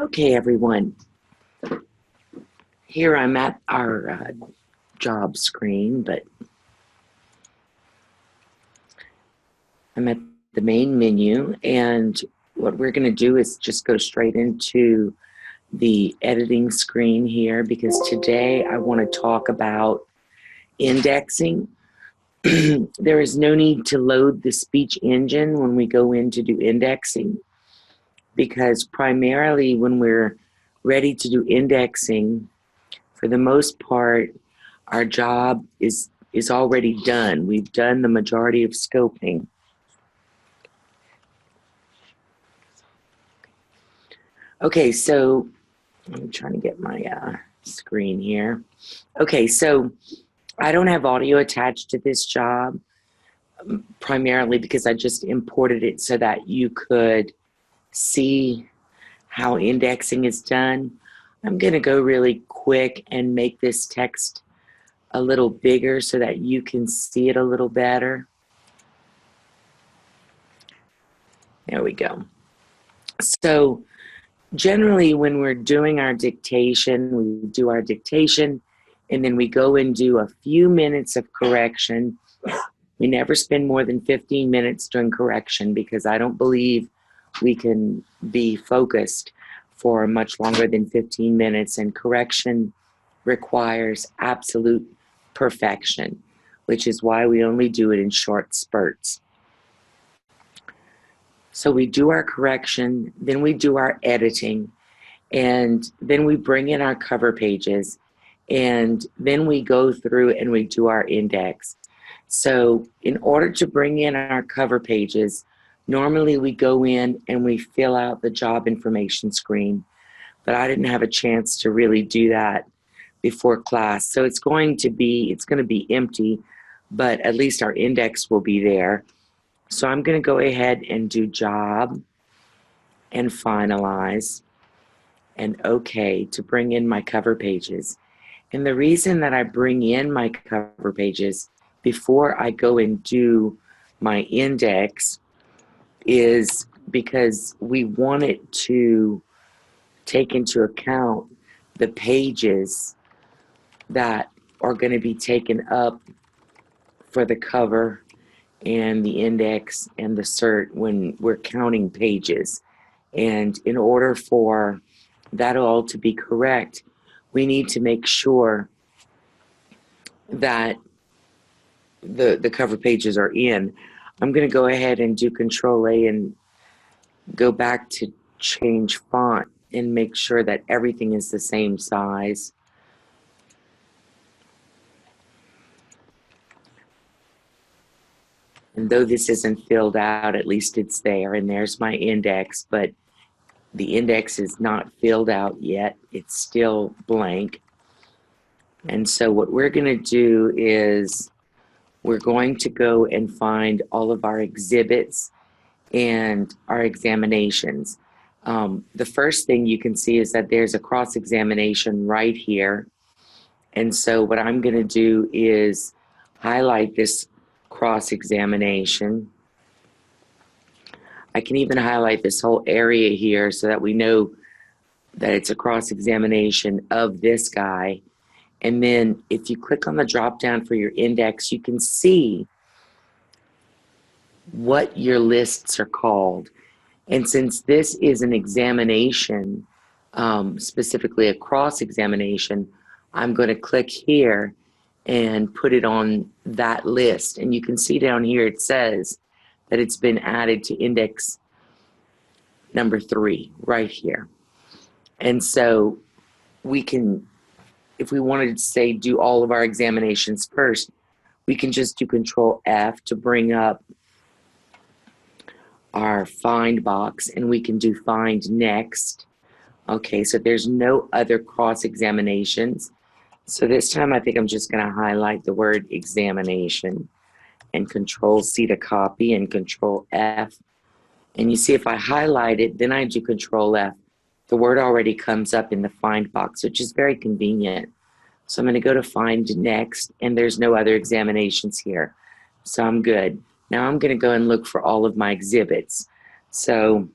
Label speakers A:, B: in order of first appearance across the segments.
A: Okay, everyone. Here I'm at our job screen, but I'm at the main menu, and what we're going to do is just go straight into the editing screen here, because today I want to talk about indexing. There is no need to load the speech engine when we go in to do indexing, because primarily when we're ready to do indexing, for the most part, our job is already done. We've done the majority of scoping. Okay, so I'm trying to get my screen here. Okay, so I don't have audio attached to this job, primarily because I just imported it so that you could see how indexing is done. I'm going to go really quick and make this text a little bigger so that you can see it a little better. There we go. So generally when we're doing our dictation, we do our dictation and then we go and do a few minutes of correction. We never spend more than 15 minutes doing correction because I don't believe we can be focused for much longer than 15 minutes, and correction requires absolute perfection, which is why we only do it in short spurts. So we do our correction, then we do our editing, and then we bring in our cover pages, and then we go through and we do our index. So in order to bring in our cover pages, normally we go in and we fill out the job information screen, but I didn't have a chance to really do that before class. So it's going to be empty, but at least our index will be there. So I'm going to go ahead and do job and finalize and OK to bring in my cover pages. And the reason that I bring in my cover pages before I go and do my index is because we want it to take into account the pages that are going to be taken up for the cover and the index and the cert when we're counting pages. And in order for that all to be correct, we need to make sure that the cover pages are in. I'm going to go ahead and do Control A and go back to change font and make sure that everything is the same size. And though this isn't filled out, at least it's there, and there's my index, but the index is not filled out yet. It's still blank. And so what we're going to do is we're going to go and find all of our exhibits and our examinations. The first thing you can see is that there's a cross-examination right here. And so what I'm going to do is highlight this cross-examination. I can even highlight this whole area here so that we know that it's a cross-examination of this guy. And then if you click on the drop down for your index, you can see what your lists are called. And since this is an examination, specifically a cross-examination, I'm going to click here and put it on that list. And you can see down here it says that it's been added to index number 3 right here. And so we can, if we wanted to say do all of our examinations first, we can just do Control F to bring up our find box, and we can do find next. Okay, so there's no other cross examinations. So this time I think I'm just going to highlight the word examination and Control C to copy and Control F. And you see if I highlight it, then I do Control F, the word already comes up in the find box, which is very convenient. So I'm going to go to find next, and there's no other examinations here. So I'm good. Now I'm going to go and look for all of my exhibits. So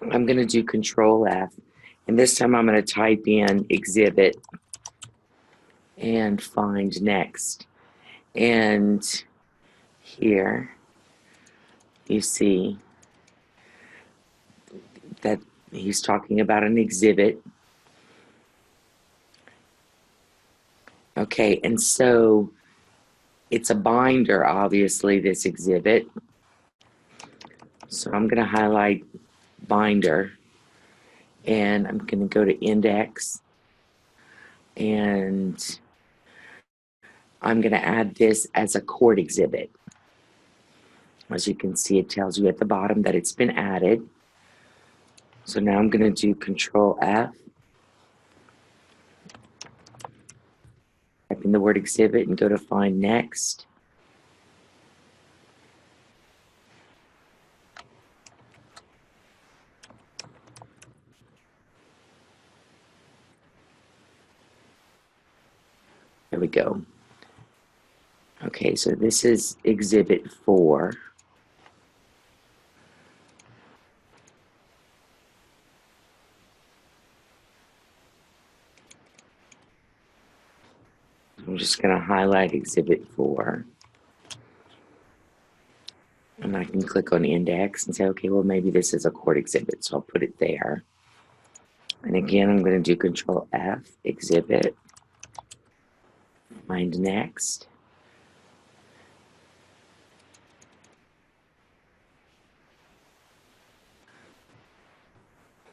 A: I'm going to do Control F, and this time I'm going to type in exhibit and find next. And here you see that he's talking about an exhibit. Okay, and so it's a binder, obviously, this exhibit. So I'm going to highlight binder, and I'm going to go to index, and I'm going to add this as a court exhibit. As you can see, it tells you at the bottom that it's been added. So now I'm going to do Control F, type in the word exhibit and go to find next. There we go. Okay, so this is exhibit 4. I'm just going to highlight exhibit 4. And I can click on index and say, okay, well, maybe this is a court exhibit, so I'll put it there. And again, I'm going to do Control F, exhibit, find next.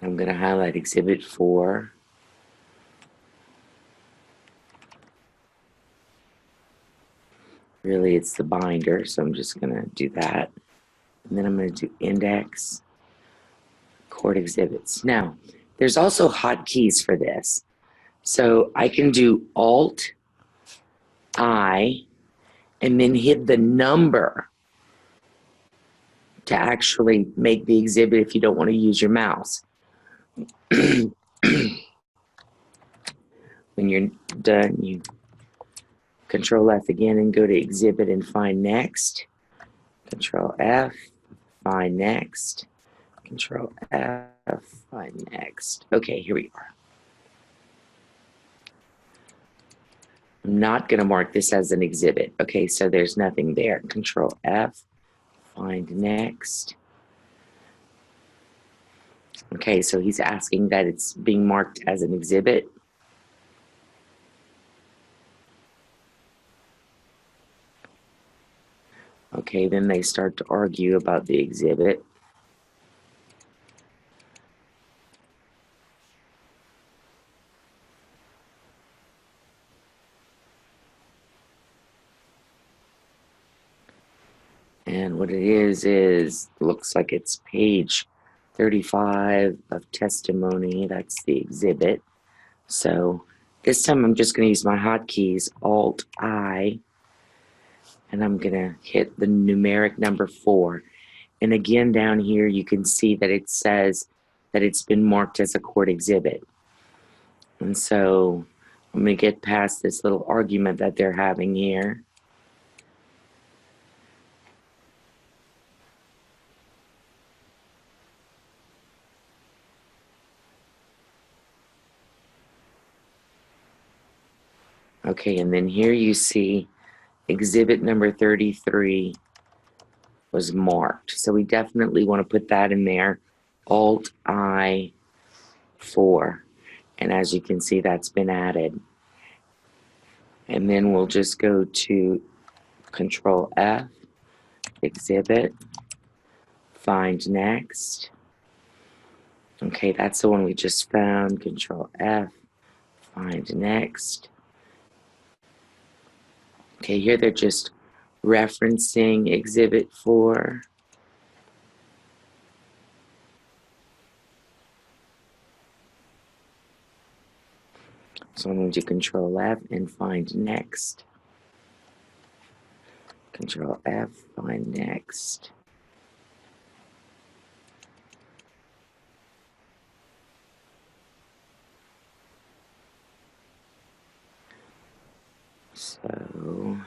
A: I'm going to highlight exhibit 4. Really, it's the binder, so I'm just going to do that. And then I'm going to do index, court exhibits. Now, there's also hotkeys for this. So I can do Alt-I and then hit the number to actually make the exhibit if you don't want to use your mouse. When you're done, you Control F again and go to exhibit and find next. Control F, find next. Control F, find next. Okay, here we are. I'm not going to mark this as an exhibit. Okay, so there's nothing there. Control F, find next. Okay, so he's asking that it's being marked as an exhibit. Okay, then they start to argue about the exhibit. And what it is looks like it's page 35 of testimony. That's the exhibit. So this time I'm just going to use my hotkeys, Alt-I, and I'm going to hit the numeric number 4. And again, down here, you can see that it says that it's been marked as a court exhibit. And so I'm going to get past this little argument that they're having here. Okay, and then here you see exhibit number 33 was marked. So we definitely want to put that in there, Alt-I 4. And as you can see, that's been added. And then we'll just go to Control F, exhibit, find next. Okay, that's the one we just found. Control F, find next. Okay, here they're just referencing exhibit 4. So I'm going to do Control F and find next. Control F, find next. So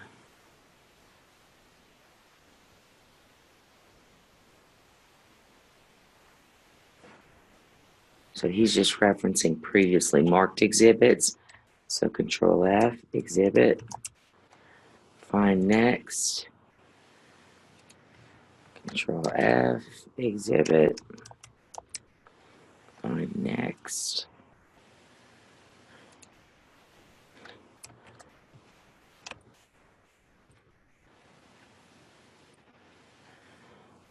A: So he's just referencing previously marked exhibits. So Control F, exhibit, find next, Control F, exhibit, find next.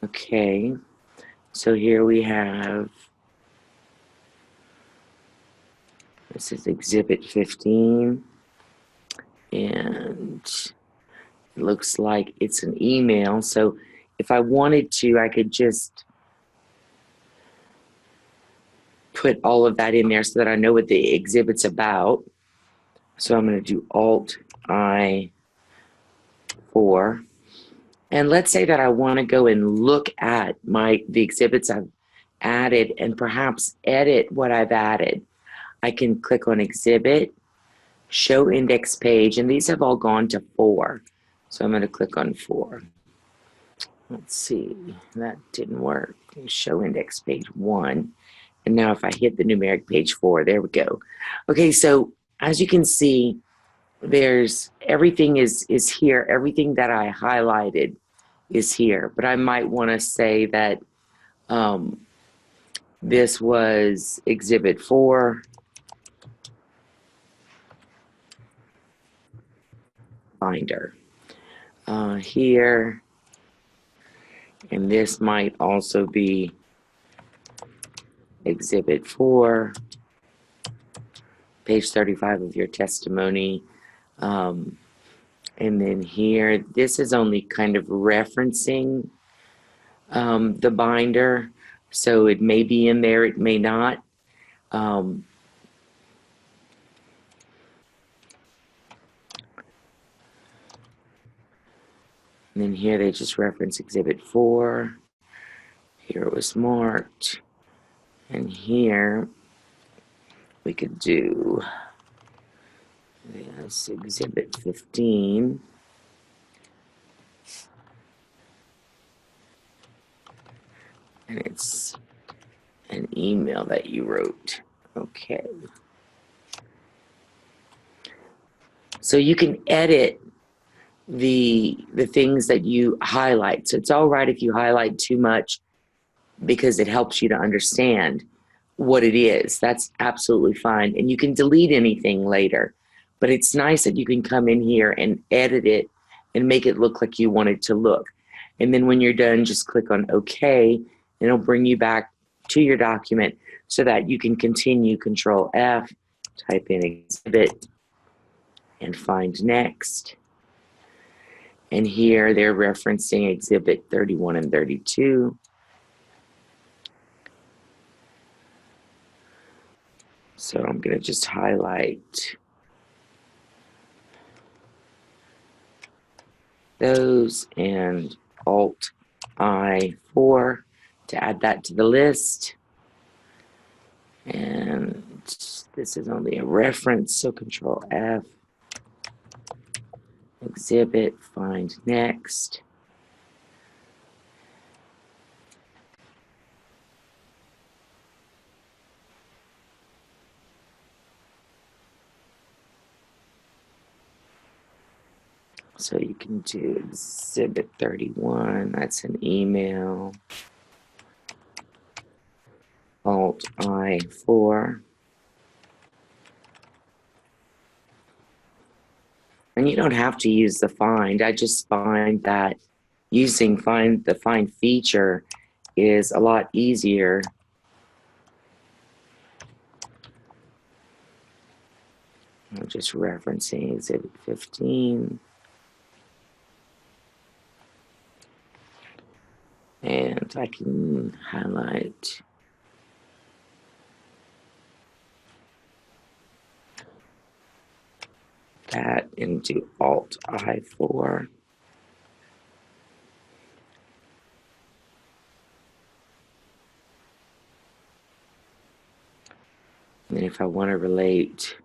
A: Okay, so here we have, this is exhibit 15, and it looks like it's an email. So if I wanted to, I could just put all of that in there so that I know what the exhibit's about. So I'm going to do Alt-I-4. And let's say that I want to go and look at the exhibits I've added and perhaps edit what I've added. I can click on Exhibit, Show Index Page, and these have all gone to 4. So I'm going to click on 4. Let's see, that didn't work. Show Index Page 1. And now if I hit the numeric page 4, there we go. Okay, so as you can see, there's everything is here. Everything that I highlighted is here. But I might want to say that this was Exhibit 4. Binder. Here. And this might also be Exhibit 4. Page 35 of your testimony. And then here, this is only kind of referencing the binder. So it may be in there, it may not. And then here they just reference Exhibit 4. Here it was marked. And here we could do this Exhibit 15. And it's an email that you wrote. Okay. So you can edit the things that you highlight. So it's all right if you highlight too much because it helps you to understand what it is. That's absolutely fine. And you can delete anything later. But it's nice that you can come in here and edit it and make it look like you want it to look. And then when you're done, just click on OK, and it'll bring you back to your document so that you can continue. Control F, type in exhibit, and find next. And here they're referencing Exhibit 31 and 32. So I'm going to just highlight those and Alt-I-4 to add that to the list. And this is only a reference, so Control F, exhibit, find next. So you can do Exhibit 31, that's an email. Alt-I-4. And you don't have to use the find. I just find that using the find feature is a lot easier. I'm just referencing Exhibit 15. And I can highlight that into Alt-I-4. And then if I want to relate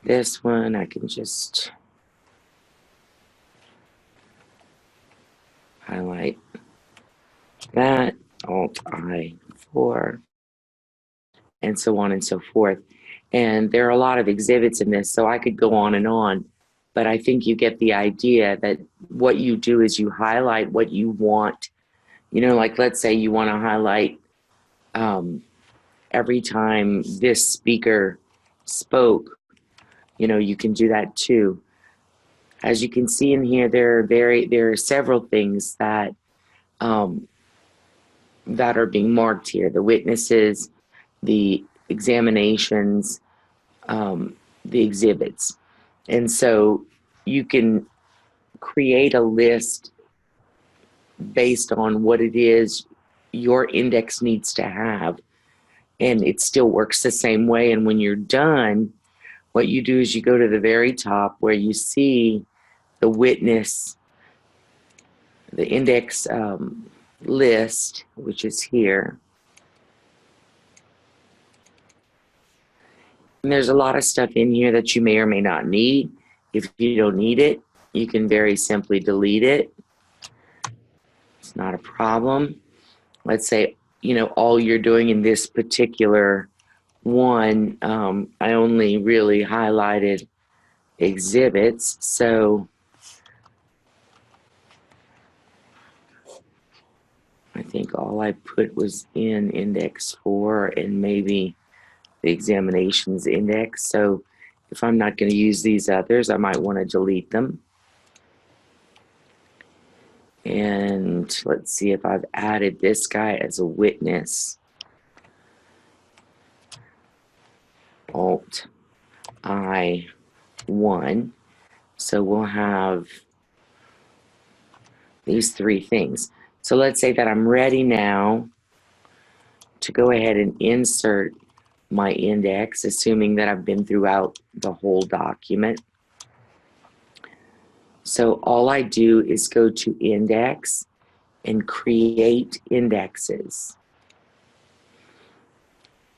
A: this one, I can just highlight that, Alt I 4, and so on and so forth. And there are a lot of exhibits in this, so I could go on, but I think you get the idea that what you do is you highlight what you want. You know, like let's say you want to highlight every time this speaker spoke, you know, you can do that too. As you can see in here, there are several things that that are being marked here: the witnesses, the examinations, the exhibits. And so you can create a list based on what it is your index needs to have, and it still works the same way. And when you're done, what you do is you go to the very top where you see the witness, the index list, which is here. And there's a lot of stuff in here that you may or may not need. If you don't need it, you can very simply delete it. It's not a problem. Let's say, you know, all you're doing in this particular one, I only really highlighted exhibits. So I think all I put was in index 4 and maybe the examinations index. So if I'm not going to use these others, I might want to delete them. And let's see if I've added this guy as a witness. Alt I1. So we'll have these three things. So let's say that I'm ready now to go ahead and insert my index, assuming that I've been throughout the whole document. So all I do is go to Index and Create Indexes.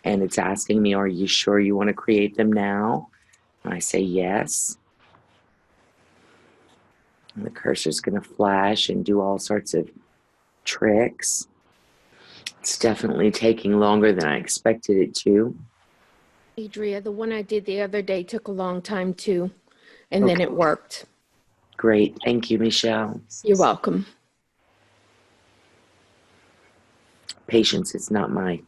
A: And it's asking me, are you sure you want to create them now? And I say yes. And the cursor's going to flash and do all sorts of tricks. It's definitely taking longer than I expected it to.
B: Adria, the one I did the other day took a long time too, and then it worked.
A: Great. Thank you, Michelle.
B: You're welcome.
A: Patience is not my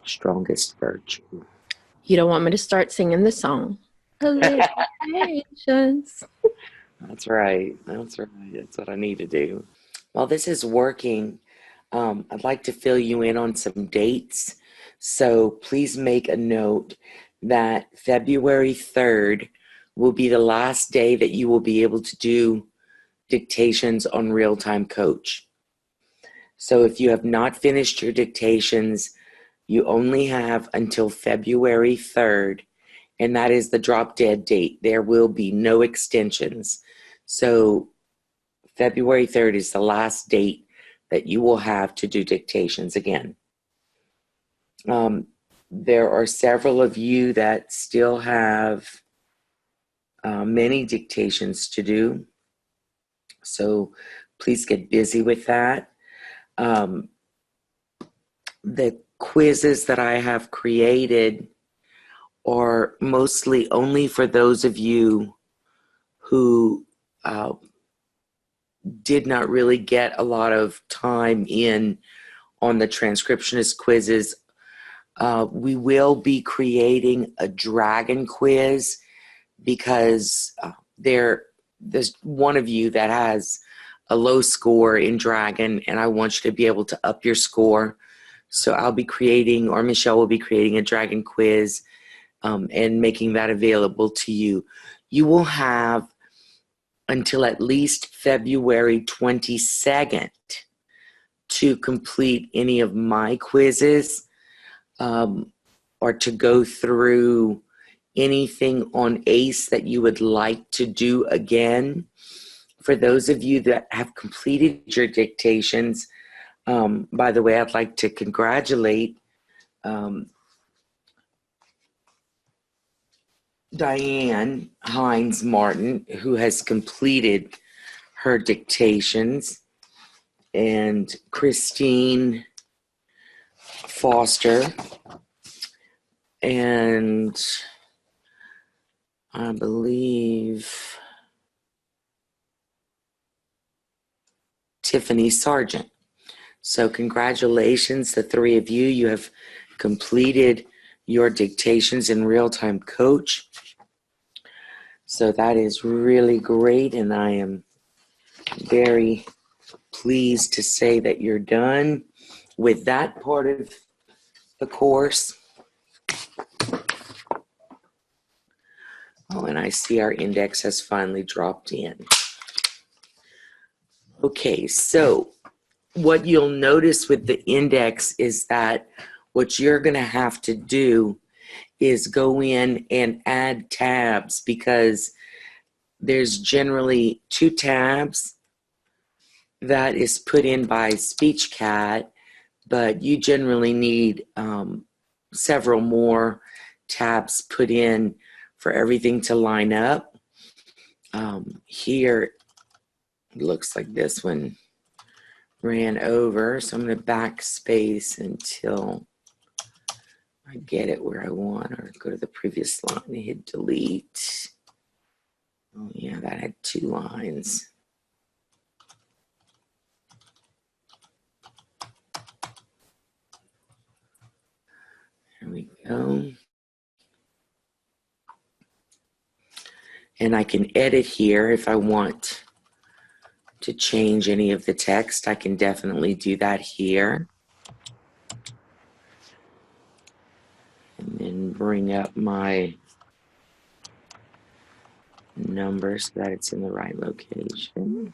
A: strongest virtue.
B: You don't want me to start singing the song. Patience.
A: That's right. That's right. That's what I need to do. While this is working, I'd like to fill you in on some dates. So please make a note that February 3rd will be the last day that you will be able to do dictations on Real-Time Coach. So if you have not finished your dictations, you only have until February 3rd, and that is the drop dead date. There will be no extensions. So February 3rd is the last date that you will have to do dictations again. There are several of you that still have many dictations to do. So please get busy with that. The quizzes that I have created are mostly only for those of you who did not really get a lot of time in on the transcriptionist quizzes. We will be creating a dragon quiz because there's one of you that has a low score in dragon, and I want you to be able to up your score. So I'll be creating, or Michelle will be creating, a dragon quiz and making that available to you. You will have until at least February 22nd to complete any of my quizzes or to go through anything on ACE that you would like to do again. For those of you that have completed your dictations, by the way, I'd like to congratulate Diane Hines Martin, who has completed her dictations. and Christine Foster, and I believe Tiffany Sargent. So congratulations, the three of you. You have completed your dictations in Real-Time Coach. So that is really great, and I am very pleased to say that you're done with that part of the course. Oh, and I see our index has finally dropped in. Okay, so what you'll notice with the index is that what you're going to have to do is go in and add tabs, because there's generally 2 tabs that is put in by SpeechCat, but you generally need several more tabs put in for everything to line up. Here, it looks like this one ran over, so I'm going to backspace until I get it where I want, or go to the previous line and hit delete. Oh yeah, that had 2 lines. There we go. And I can edit here if I want to change any of the text. I can definitely do that here. And then bring up my number so that it's in the right location.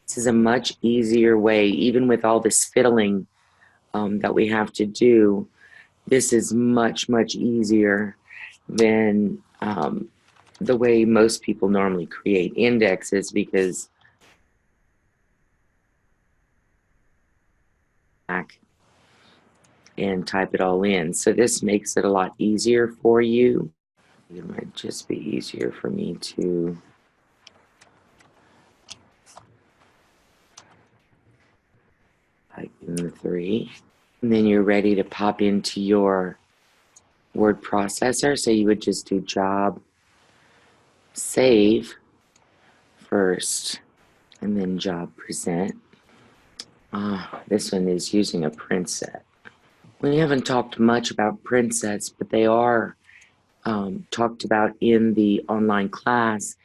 A: This is a much easier way, even with all this fiddling that we have to do. This is much, much easier than the way most people normally create indexes, because back and type it all in. So this makes it a lot easier for you. It might just be easier for me to type in the 3. And then you're ready to pop into your word processor. So you would just do job save first, and then job present. This one is using a print set. We haven't talked much about print sets, but they are talked about in the online class.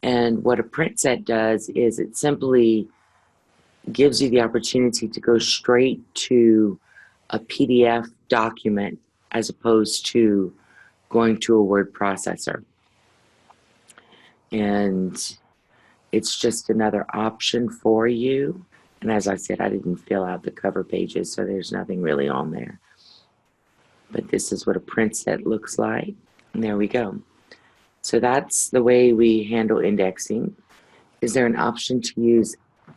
A: And what a print set does is it simply gives you the opportunity to go straight to a PDF document as opposed to going to a word processor. And it's just another option for you. And as I said, I didn't fill out the cover pages, so there's nothing really on there. But this is what a print set looks like. And there we go. So that's the way we handle indexing. Is there an option to use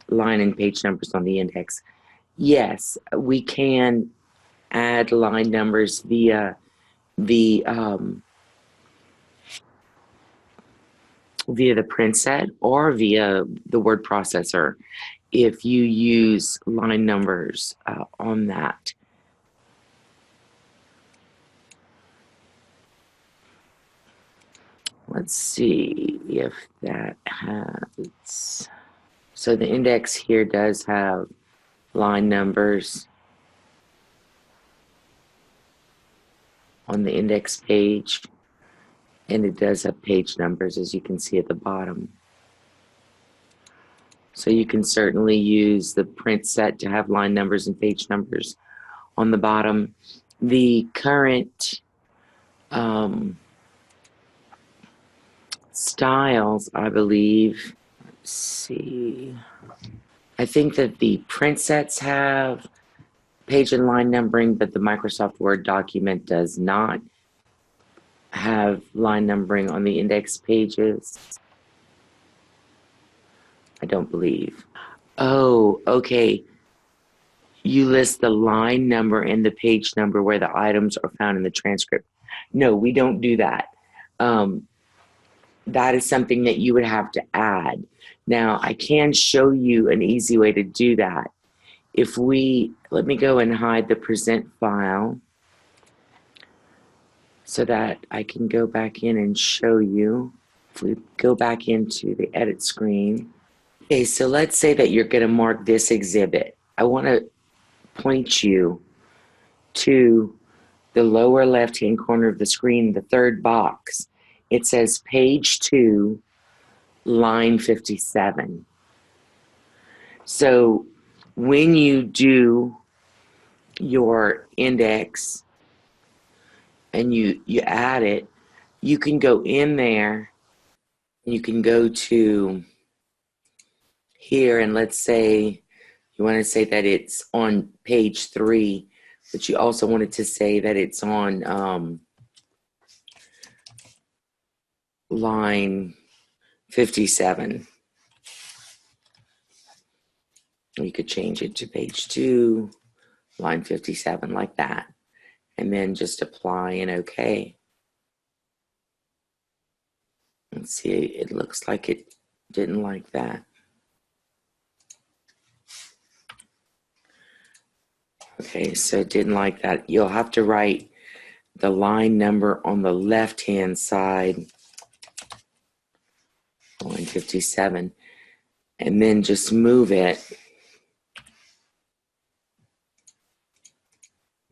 A: line and page numbers on the index? Yes, we can add line numbers via the print set or via the word processor if you use line numbers on that. Let's see if that has. So the index here does have line numbers on the index page, and it does have page numbers, as you can see at the bottom. So you can certainly use the print set to have line numbers and page numbers on the bottom. The current styles, I believe, let's see, I think that the print sets have page and line numbering, but the Microsoft Word document does not have line numbering on the index pages. I don't believe. Oh, okay. You list the line number and the page number where the items are found in the transcript. No, we don't do that. That is something that you would have to add. Now, I can show you an easy way to do that if let me go and hide the present file so that I can go back in and show you. If we go back into the edit screen. Okay, so let's say that you're going to mark this exhibit. I want to point you to the lower left-hand corner of the screen, the third box. It says page 2, line 57. So when you do your index and you add it, you can go in there, you can go to here, and let's say you want to say that it's on page 3, but you also wanted to say that it's on line 57. You could change it to page 2, line 57, like that, and then just apply and OK. Let's see, it looks like it didn't like that. Okay, so it didn't like that. You'll have to write the line number on the left-hand side, line 57, and then just move it.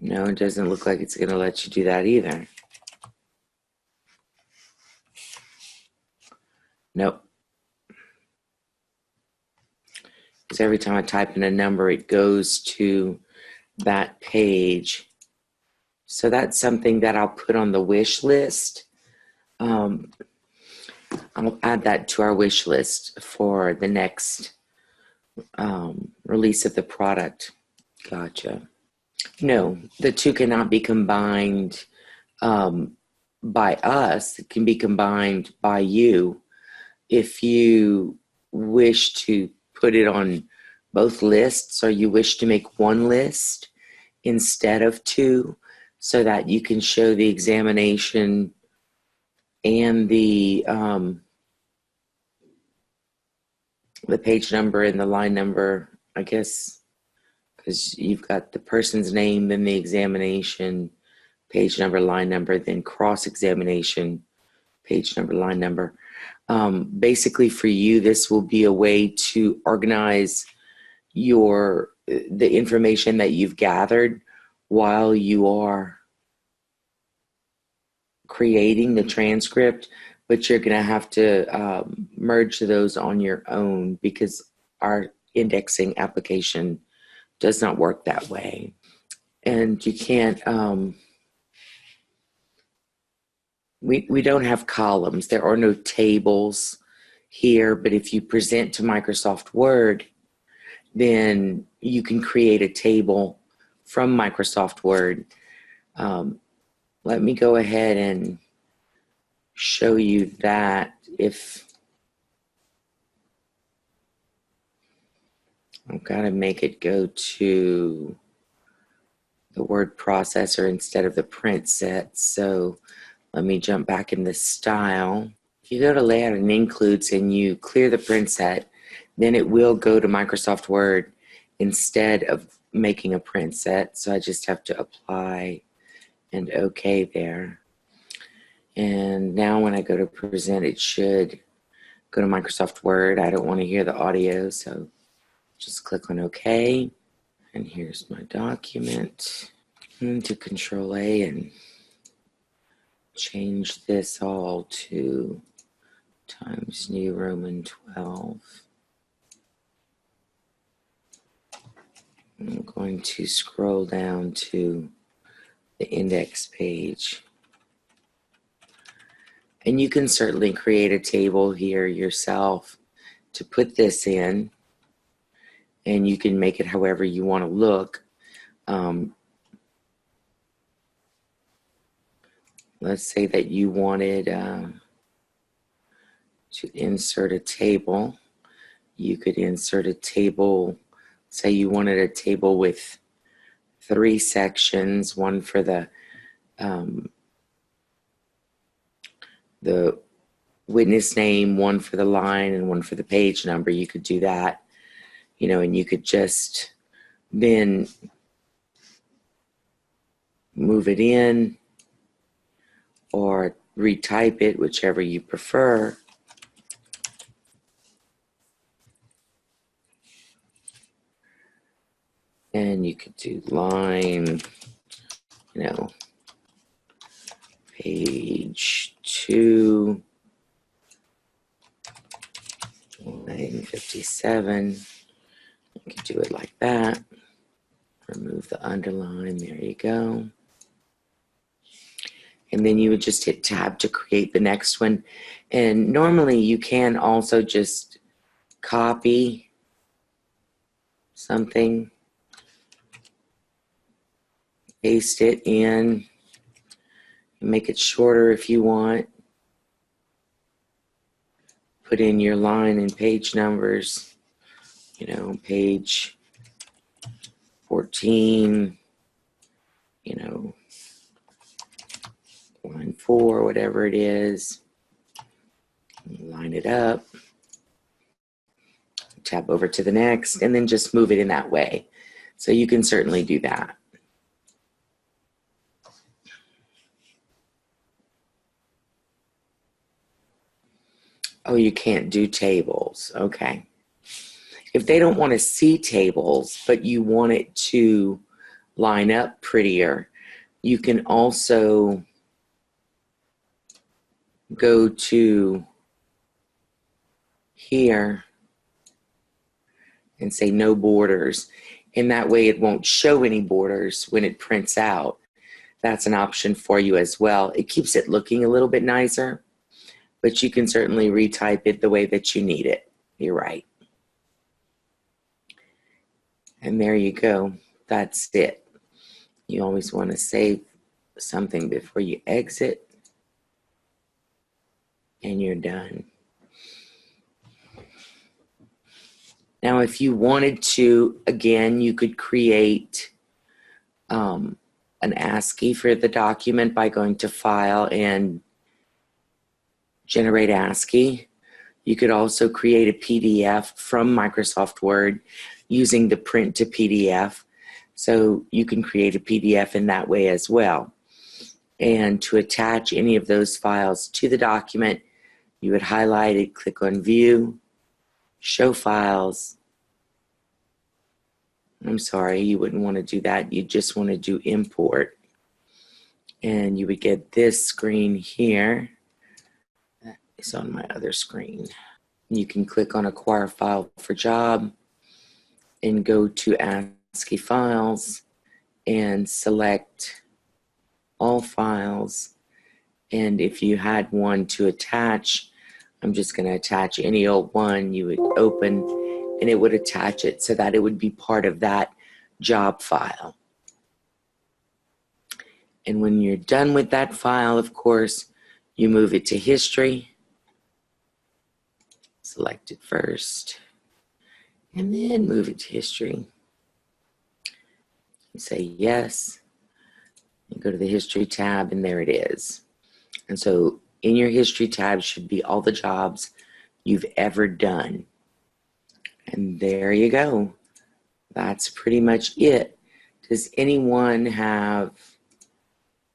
A: No, it doesn't look like it's going to let you do that either. Nope. Because every time I type in a number, it goes to that page. So that's something that I'll put on the wish list. I'll add that to our wish list for the next release of the product. Gotcha. No, the two cannot be combined by us. It can be combined by you if you wish to put it on both lists, or you wish to make one list instead of two, so that you can show the examination and the page number and the line number, I guess, because you've got the person's name, then the examination, page number, line number, then cross-examination, page number, line number. Basically for you, this will be a way to organize the information that you've gathered while you are creating the transcript, but you're going to have to merge those on your own because our indexing application does not work that way. And you can't, we don't have columns. There are no tables here, but if you present to Microsoft Word, then you can create a table from Microsoft Word. Let me go ahead and show you that. If I've got to make it go to the word processor instead of the print set, so let me jump back in the style. If you go to layout and includes and you clear the print set, then it will go to Microsoft Word instead of making a print set. So I just have to apply and OK there. And now when I go to present, it should go to Microsoft Word. I don't want to hear the audio, so just click on OK. And here's my document. Into Control A and change this all to Times New Roman 12. I'm going to scroll down to the index page. And you can certainly create a table here yourself to put this in, and you can make it however you want to look. Let's say that you wanted to insert a table. You could insert a table. Say you wanted a table with 3 sections, one for the witness name, one for the line, and one for the page number. You could do that, you know, and you could just then move it in or retype it, whichever you prefer. And you could do line, page 2, line 57. You could do it like that. Remove the underline, there you go. And then you would just hit tab to create the next one. And normally you can also just copy something, paste it in, make it shorter if you want. Put in your line and page numbers, page 14, line 4, whatever it is. Line it up. Tab over to the next, and then just move it in that way. So you can certainly do that. Oh, you can't do tables. Okay. If they don't want to see tables, but you want it to line up prettier, you can also go to here and say no borders. And that way it won't show any borders when it prints out. That's an option for you as well. It keeps it looking a little bit nicer, but you can certainly retype it the way that you need it. You're right. And there you go. That's it. You always want to save something before you exit, and you're done. Now, if you wanted to, again, you could create an ASCII for the document by going to File and Generate ASCII. You could also create a PDF from Microsoft Word using the Print to PDF. So you can create a PDF in that way as well. And to attach any of those files to the document, you would highlight it, click on View, Show Files. I'm sorry, you wouldn't want to do that. You just want to do Import. And you would get this screen here. That is on my other screen. You can click on Acquire File for Job and go to ASCII Files and select All Files. And if you had one to attach, I'm just going to attach any old one. You would open and it would attach it so that it would be part of that job file. And when you're done with that file, of course, you move it to History. Select it first, and then move it to History. You say yes, and go to the History tab, and there it is. And so in your History tab should be all the jobs you've ever done. And there you go. That's pretty much it. Does anyone have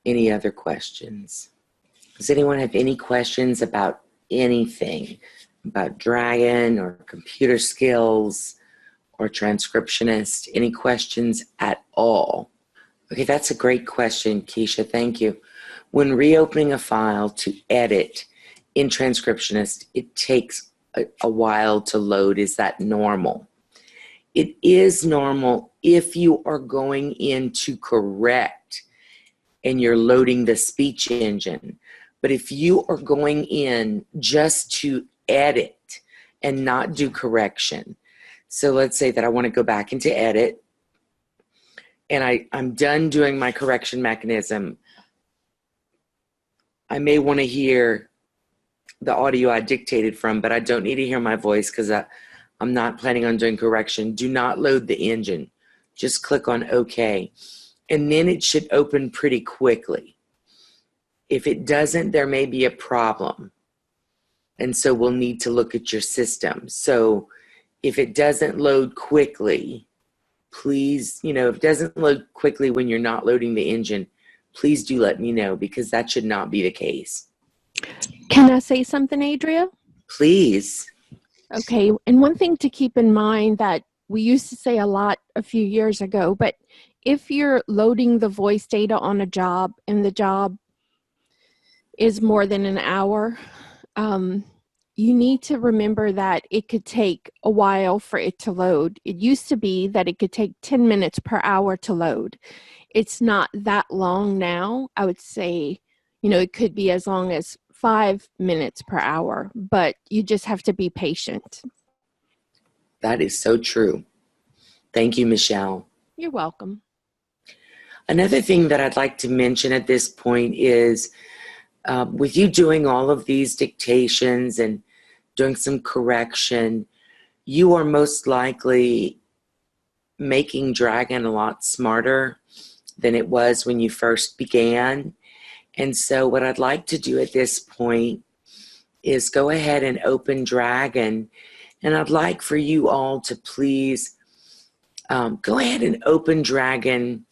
A: any other questions? Does anyone have any questions about anything? About Dragon or computer skills or Transcriptionist? Any questions at all? Okay, that's a great question, Keisha. Thank you. When reopening a file to edit in Transcriptionist, it takes a while to load. Is that normal? It is normal if you are going in to correct and you're loading the speech engine. But if you are going in just to edit and not do correction, so let's say that I want to go back into edit and I'm done doing my correction mechanism, I may want to hear the audio I dictated from, but I don't need to hear my voice because I'm not planning on doing correction. Do not load the engine. Just click on OK. And then it should open pretty quickly. If it doesn't, there may be a problem. And so we'll need to look at your system. So if it doesn't load quickly, please, if it doesn't load quickly when you're not loading the engine, please do let me know, because that should not be the case.
B: Can I say something, Adria?
A: Please.
B: Okay, and one thing to keep in mind that we used to say a lot a few years ago, but if you're loading the voice data on a job and the job is more than an hour, you need to remember that it could take a while for it to load. It used to be that it could take 10 minutes per hour to load. It's not that long now. I would say, it could be as long as 5 minutes per hour, but you just have to be patient.
A: That is so true. Thank you, Michelle.
B: You're welcome.
A: Another thing that I'd like to mention at this point is with you doing all of these dictations and doing some correction, you are most likely making Dragon a lot smarter than it was when you first began. And so what I'd like to do at this point is go ahead and open Dragon. And I'd like for you all to please go ahead and open Dragon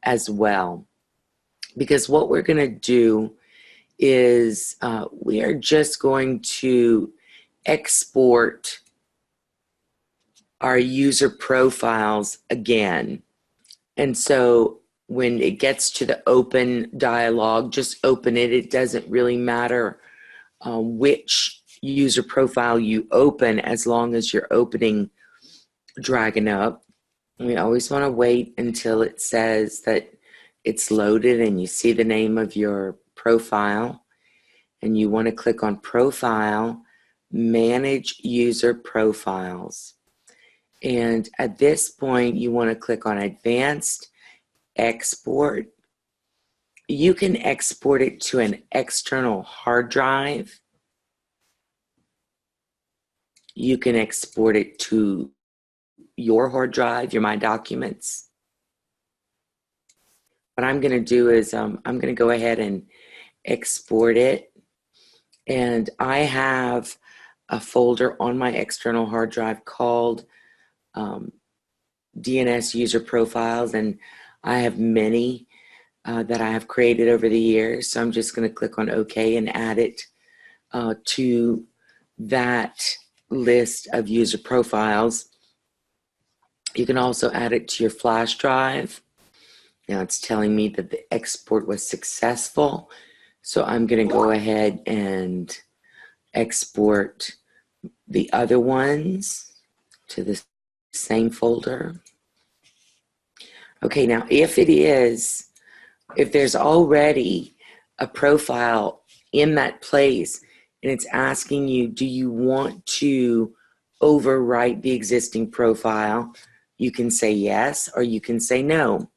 A: as well. Because what we're going to do is we are just going to export our user profiles again. And so when it gets to the open dialog, just open it. It doesn't really matter which user profile you open, as long as you're opening Dragon up. We always want to wait until it says that it's loaded and you see the name of your profile, and you want to click on Profile, Manage User Profiles. And at this point, you want to click on Advanced Export. You can export it to an external hard drive. You can export it to your hard drive, your My Documents. What I'm going to do is I'm going to go ahead and export it. And I have a folder on my external hard drive called DNS User Profiles, and I have many that I have created over the years. So I'm just going to click on OK and add it to that list of user profiles. You can also add it to your flash drive. Now it's telling me that the export was successful. So I'm going to go ahead and export the other ones to the same folder. Okay, now if there's already a profile in that place and it's asking you, do you want to overwrite the existing profile? You can say yes, or you can say no.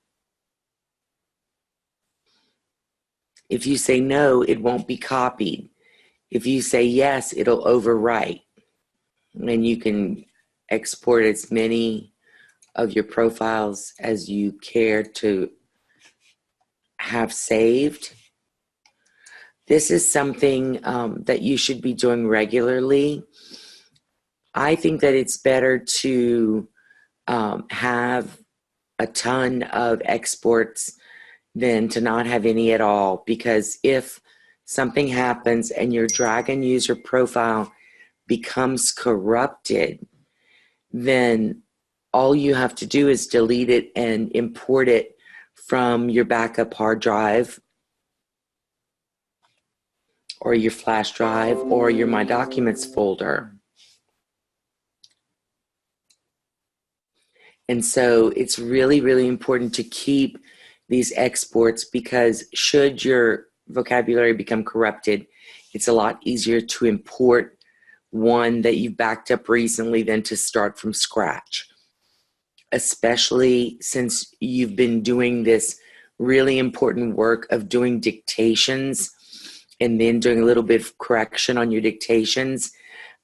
A: If you say no, it won't be copied. If you say yes, it'll overwrite. And you can export as many of your profiles as you care to have saved. This is something that you should be doing regularly. I think that it's better to have a ton of exports than to not have any at all, because if something happens and your Dragon user profile becomes corrupted, then all you have to do is delete it and import it from your backup hard drive or your flash drive or your My Documents folder. And so it's really, really important to keep these exports, because should your vocabulary become corrupted, it's a lot easier to import one that you've backed up recently than to start from scratch, especially since you've been doing this really important work of doing dictations and then doing a little bit of correction on your dictations.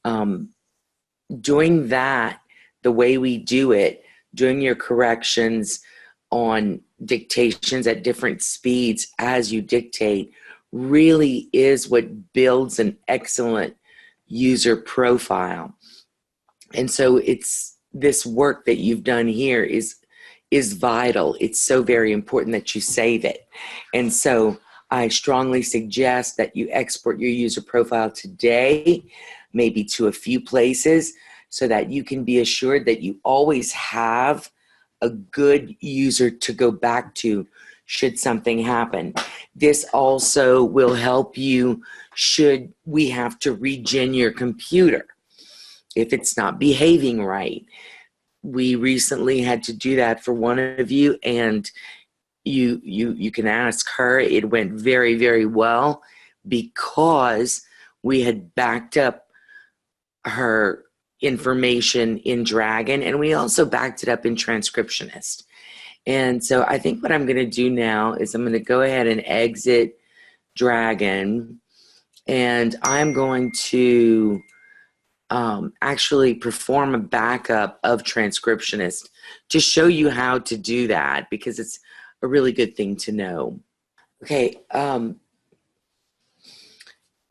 A: Doing that the way we do it, doing your corrections on dictations at different speeds as you dictate, really is what builds an excellent user profile. And so it's this work that you've done here is is vital. It's so very important that you save it. And so I strongly suggest that you export your user profile today, maybe to a few places, so that you can be assured that you always have a good user to go back to should something happen. This also will help you should we have to regen your computer if it's not behaving right. We recently had to do that for one of you, and you can ask her. It went very, very well because we had backed up her information in Dragon, and we also backed it up in Transcriptionist. And so I think what I'm going to do now is I'm going to go ahead and exit Dragon, and I'm going to actually perform a backup of Transcriptionist to show you how to do that, because it's a really good thing to know. Okay,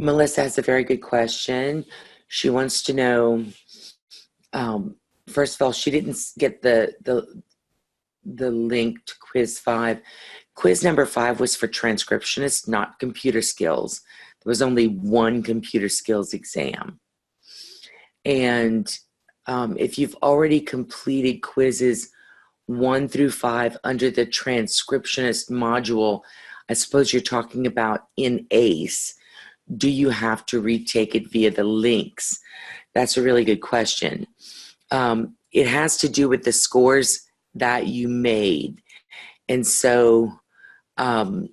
A: Melissa has a very good question. She wants to know, first of all, she didn't get the link to quiz 5. Quiz number 5 was for transcriptionists, not computer skills. There was only one computer skills exam. And if you've already completed quizzes 1 through 5 under the transcriptionist module, I suppose you're talking about in ACE, do you have to retake it via the links? That's a really good question. It has to do with the scores that you made. And so I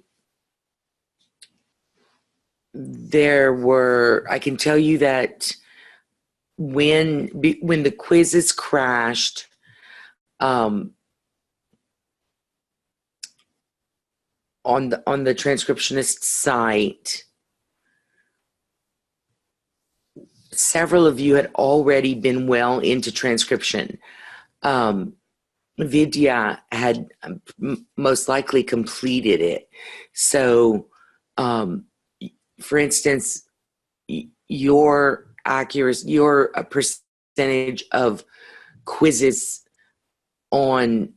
A: can tell you that when the quizzes crashed, on the transcriptionist site, several of you had already been well into transcription. Vidya had most likely completed it. So, for instance, your accuracy, your percentage of quizzes on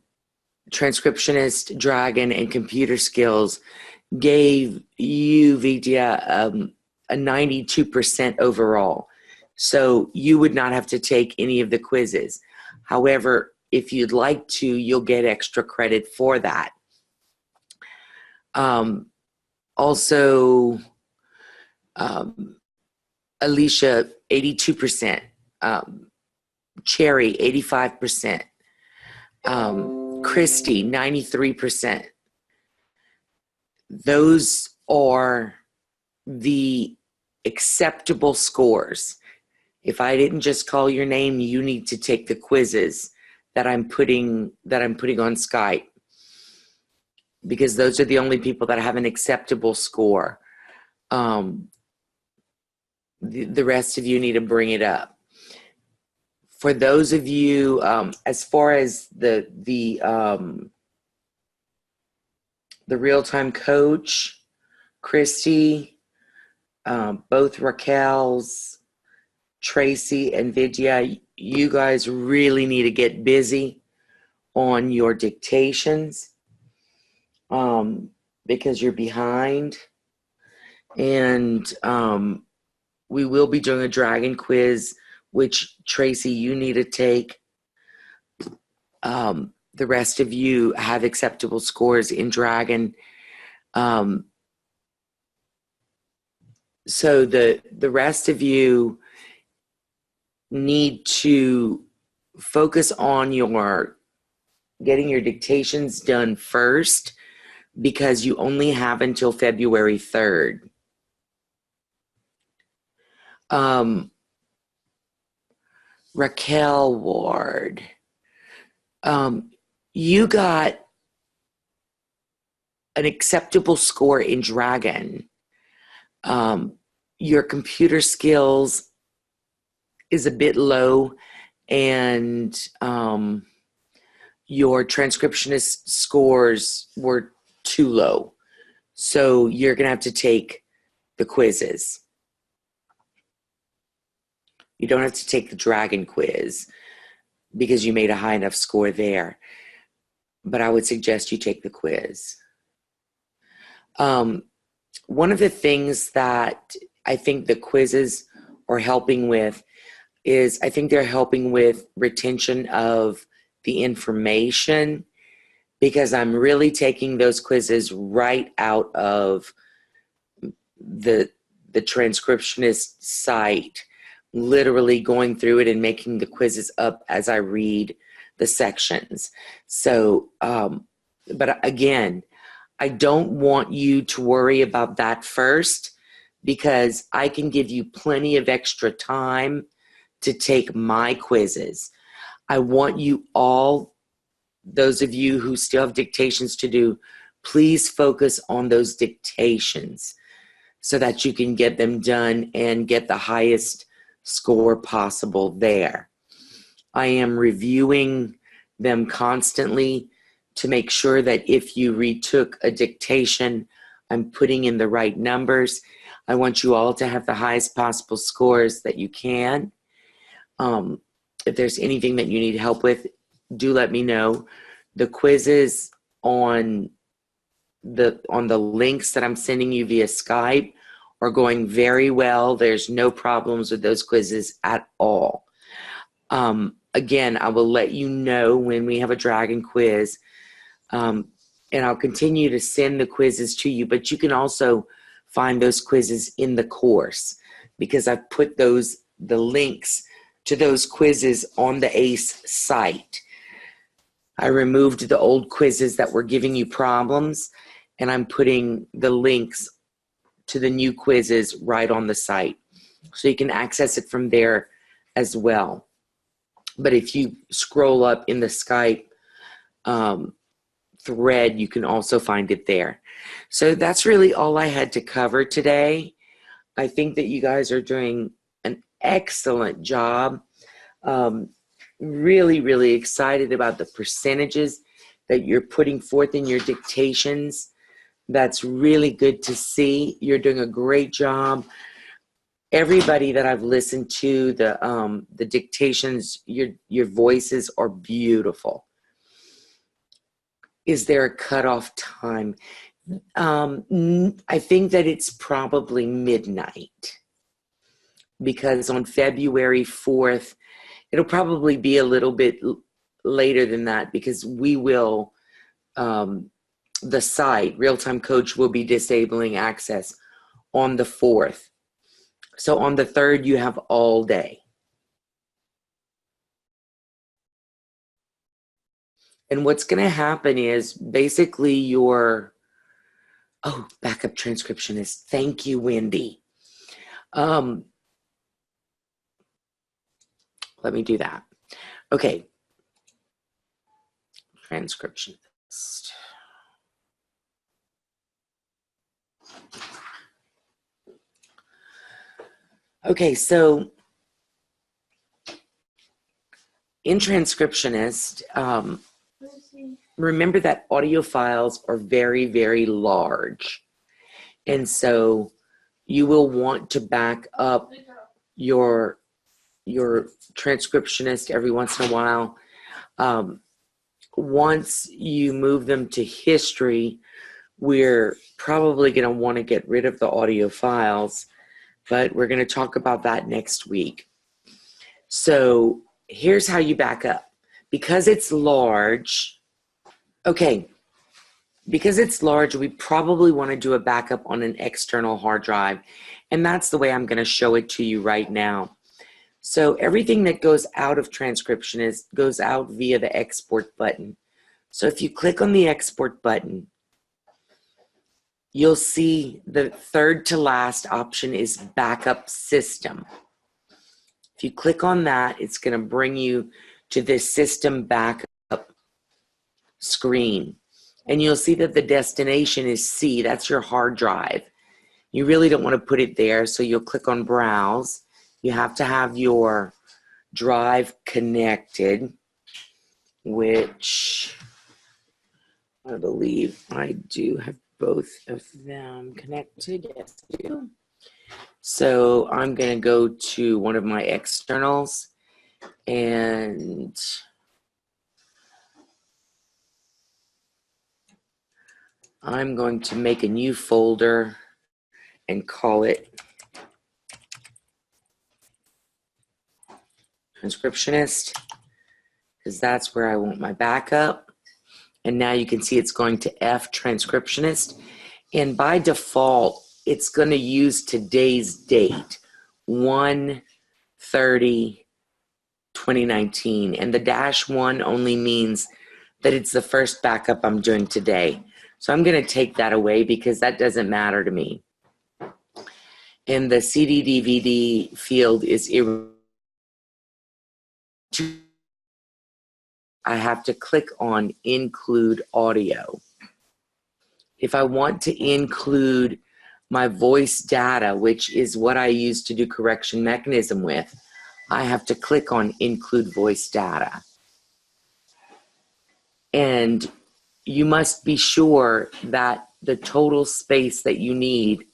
A: transcriptionist, Dragon, and computer skills gave you, Vidya, a 92% overall. So you would not have to take any of the quizzes. However, if you'd like to, you'll get extra credit for that. Also, Alicia, 82%. Cherry, 85%. Christy, 93%. Those are the acceptable scores. If I didn't just call your name, you need to take the quizzes that I'm putting on Skype, because those are the only people that have an acceptable score. The rest of you need to bring it up. For those of you, as far as the real-time coach, Christy, both Raquel's, Tracy, and Vidya, you guys really need to get busy on your dictations, because you're behind. And we will be doing a Dragon quiz, which, Tracy, you need to take. The rest of you have acceptable scores in Dragon. So the rest of you need to focus on getting your dictations done first, because you only have until February 3rd. Raquel Ward, you got an acceptable score in Dragon. Your computer skills is a bit low, and your transcriptionist scores were too low. So you're going to have to take the quizzes. You don't have to take the Dragon quiz because you made a high enough score there. but I would suggest you take the quiz. One of the things that I think the quizzes are helping with is I think they're helping with retention of the information, because I'm really taking those quizzes right out of the transcriptionist site, literally going through it and making the quizzes up as I read the sections. So, but again, I don't want you to worry about that first, because I can give you plenty of extra time to take my quizzes. I want you all, those of you who still have dictations to do, please focus on those dictations so that you can get them done and get the highest score possible there. I am reviewing them constantly to make sure that if you retook a dictation, I'm putting in the right numbers. I want you all to have the highest possible scores that you can. If there's anything that you need help with, do let me know. The quizzes on the links that I'm sending you via Skype are going very well. There's no problems with those quizzes at all. Again, I will let you know when we have a dragon quiz, and I'll continue to send the quizzes to you, but you can also find those quizzes in the course, because I've put the links to those quizzes on the ACE site. I removed the old quizzes that were giving you problems, and I'm putting the links to the new quizzes right on the site, so you can access it from there as well. But if you scroll up in the Skype thread, you can also find it there. So that's really all I had to cover today. I think that you guys are doing an excellent job. Really, really excited about the percentages that you're putting forth in your dictations. That's really good to see. You're doing a great job. Everybody that I've listened to, the dictations, your voices are beautiful. Is there a cutoff time? I think that it's probably midnight, because on February 4th, it'll probably be a little bit later than that, because we will, the site, Real Time Coach, will be disabling access on the 4th. So on the 3rd, you have all day. And what's going to happen is basically backup transcriptionist. Thank you, Wendy. Let me do that. Okay. Transcriptionist. Okay, so in Transcriptionist, remember that audio files are very, very large. And so you will want to back up your transcriptionist every once in a while. Once you move them to history, we're probably going to want to get rid of the audio files, but we're going to talk about that next week. So here's how you back up. Because it's large, we probably want to do a backup on an external hard drive, and that's the way I'm going to show it to you right now. So everything that goes out of Transcriptionist goes out via the export button. So if you click on the export button, you'll see the third to last option is backup system. If you click on that, it's going to bring you to this system backup screen. And you'll see that the destination is C. That's your hard drive. You really don't want to put it there, so you'll click on Browse. You have to have your drive connected, which I believe I do have both of them connected. Yes, I do. So I'm going to go to one of my externals, and I'm going to make a new folder and call it Transcriptionist, because that's where I want my backup. And now you can see it's going to F Transcriptionist. And by default, it's going to use today's date, 1/30/2019. And the -1 only means that it's the first backup I'm doing today. So I'm going to take that away because that doesn't matter to me. And the CD/DVD field is I have to click on Include Audio. If I want to include my voice data, which is what I use to do correction mechanism with, I have to click on Include Voice Data. And you must be sure that the total space that you need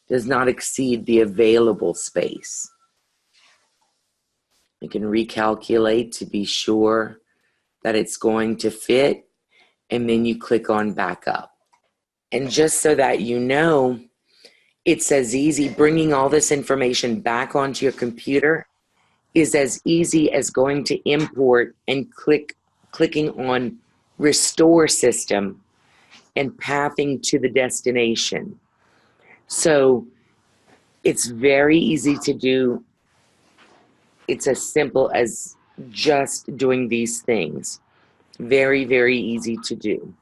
A: does not exceed the available space. You can recalculate to be sure that it's going to fit, and then you click on Backup. And just so that you know, it's as easy, bringing all this information back onto your computer is as easy as going to import and clicking on Restore System and pathing to the destination. So it's very easy to do. It's as simple as just doing these things. Very, very easy to do.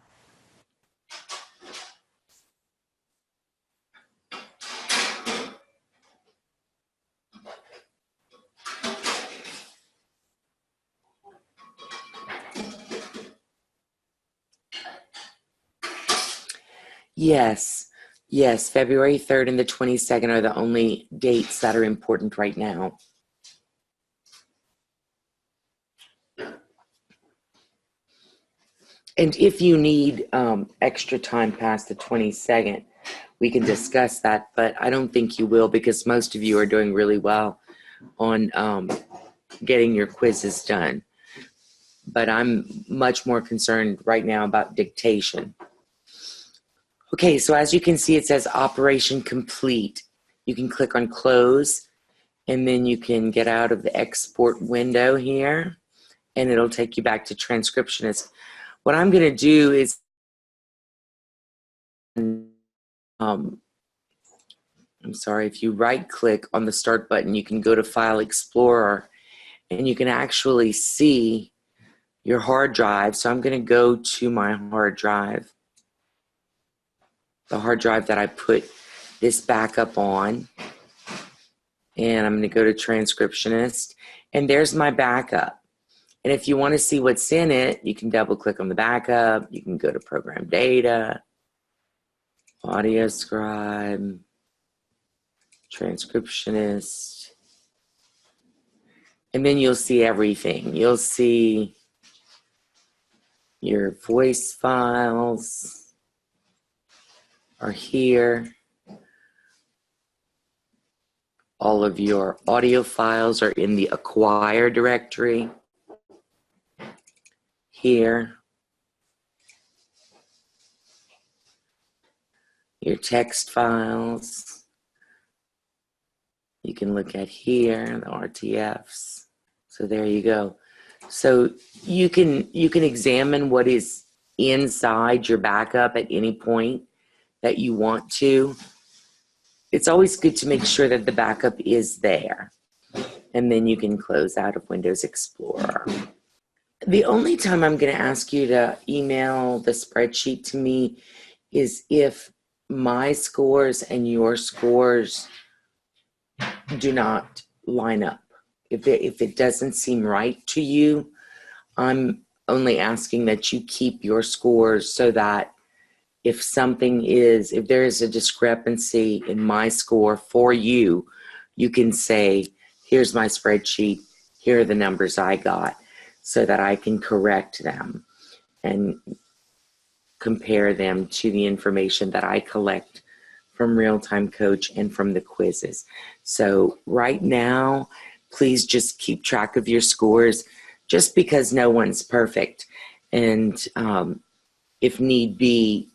A: Yes, yes, February 3rd and the 22nd are the only dates that are important right now. And if you need extra time past the 22nd, we can discuss that, but I don't think you will because most of you are doing really well on getting your quizzes done. But I'm much more concerned right now about dictation. Okay, so as you can see, it says Operation Complete. You can click on Close, and then you can get out of the export window here, and it'll take you back to Transcriptionist. What I'm going to do is I'm sorry, if you right-click on the Start button, you can go to File Explorer, and you can actually see your hard drive. So I'm going to go to my hard drive, the hard drive that I put this backup on, and I'm going to go to Transcriptionist, and there's my backup. And if you want to see what's in it, you can double-click on the backup. You can go to Program Data, Audio Scribe, Transcriptionist, and then you'll see everything. You'll see your voice files are here. All of your audio files are in the Acquire directory here. Your text files, you can look at here, the RTFs. So there you go. So you can examine what is inside your backup at any point that you want to. It's always good to make sure that the backup is there. And then you can close out of Windows Explorer. The only time I'm going to ask you to email the spreadsheet to me is if my scores and your scores do not line up. If it doesn't seem right to you, I'm only asking that you keep your scores so that if there is a discrepancy in my score for you, you can say, here's my spreadsheet, here are the numbers I got, so that I can correct them and compare them to the information that I collect from Real-Time Coach and from the quizzes. So right now, please just keep track of your scores, just because no one's perfect. And if need be,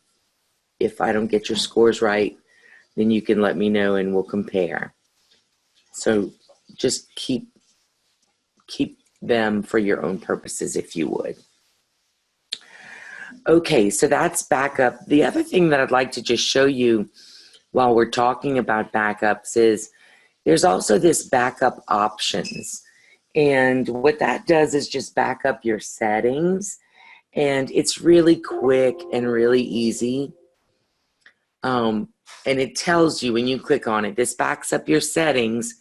A: if I don't get your scores right, then you can let me know and we'll compare. So just keep them for your own purposes if you would. Okay, so that's backup. The other thing that I'd like to just show you while we're talking about backups is there's also this backup options. And what that does is just back up your settings. And it's really quick and really easy. And it tells you when you click on it, this backs up your settings,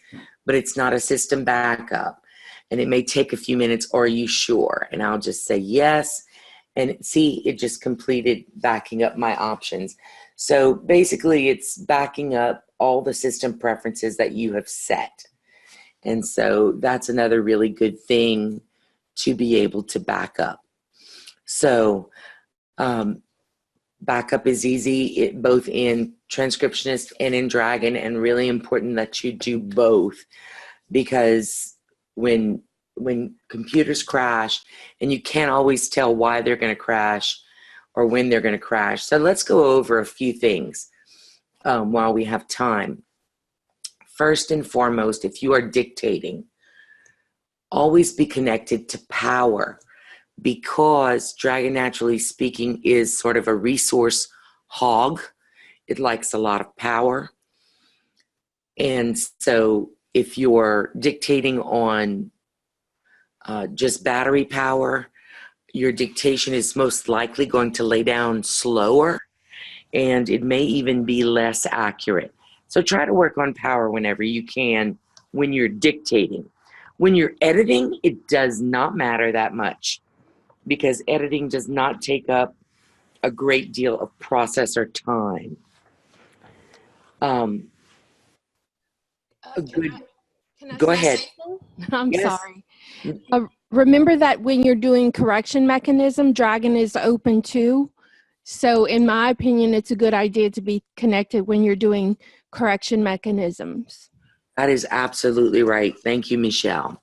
A: but it's not a system backup. And it may take a few minutes. Or are you sure? And I'll just say yes. And see, it just completed backing up my options. So basically, it's backing up all the system preferences that you have set. And so that's another really good thing to be able to back up. So backup is easy, both in Transcriptionist and in Dragon, and really important that you do both, because when computers crash, and you can't always tell why they're going to crash or when they're going to crash. So let's go over a few things while we have time. First and foremost, if you are dictating, always be connected to power, because Dragon, naturally speaking, is sort of a resource hog. It likes a lot of power. And so if you're dictating on just battery power, your dictation is most likely going to lay down slower, and it may even be less accurate. So try to work on power whenever you can when you're dictating. When you're editing, it does not matter that much, because editing does not take up a great deal of processor time. Go ahead.
B: I'm
A: Yes.
B: sorry. Remember that when you're doing correction mechanism, Dragon is open too. So in my opinion, it's a good idea to be connected when you're doing correction mechanisms.
A: That is absolutely right. Thank you, Michelle.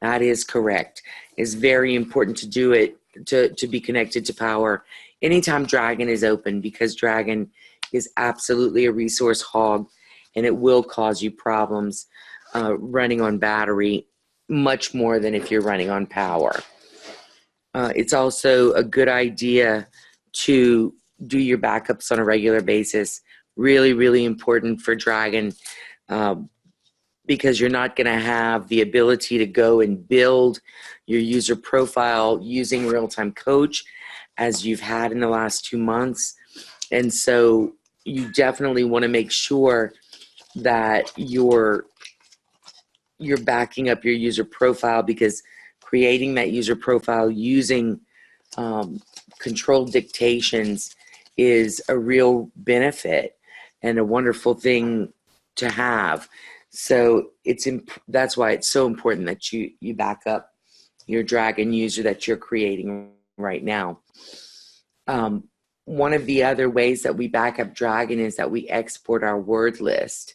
A: That is correct. It's very important to do it, to be connected to power anytime Dragon is open, because Dragon is absolutely a resource hog, and it will cause you problems running on battery much more than if you're running on power. It's also a good idea to do your backups on a regular basis. Really, really important for Dragon, because you're not going to have the ability to go and build your user profile using Real-Time Coach as you've had in the last 2 months. And so you definitely want to make sure that you're backing up your user profile, because creating that user profile using controlled dictations is a real benefit and a wonderful thing to have. So that's why it's so important that you back up your Dragon user that you're creating right now. One of the other ways that we back up Dragon is that we export our word list.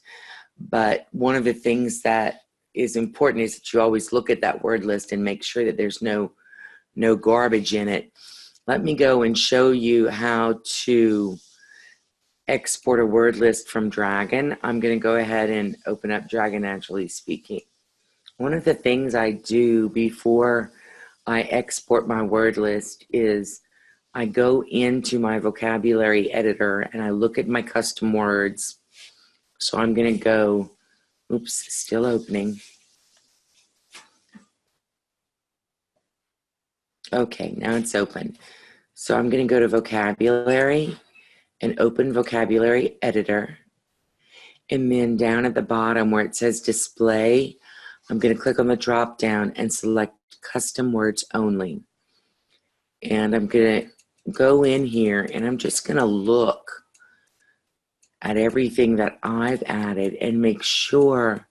A: But one of the things that is important is that you always look at that word list and make sure that there's no garbage in it. Let me go and show you how to export a word list from Dragon. I'm going to go ahead and open up Dragon Naturally Speaking. One of the things I do before I export my word list is I go into my vocabulary editor and I look at my custom words. So I'm going to go, oops, still opening. Okay, now it's open. So I'm going to go to vocabulary and open vocabulary editor. And then down at the bottom where it says display, I'm going to click on the drop down and select custom words only. And I'm going to go in here and I'm just going to look at everything that I've added and make sure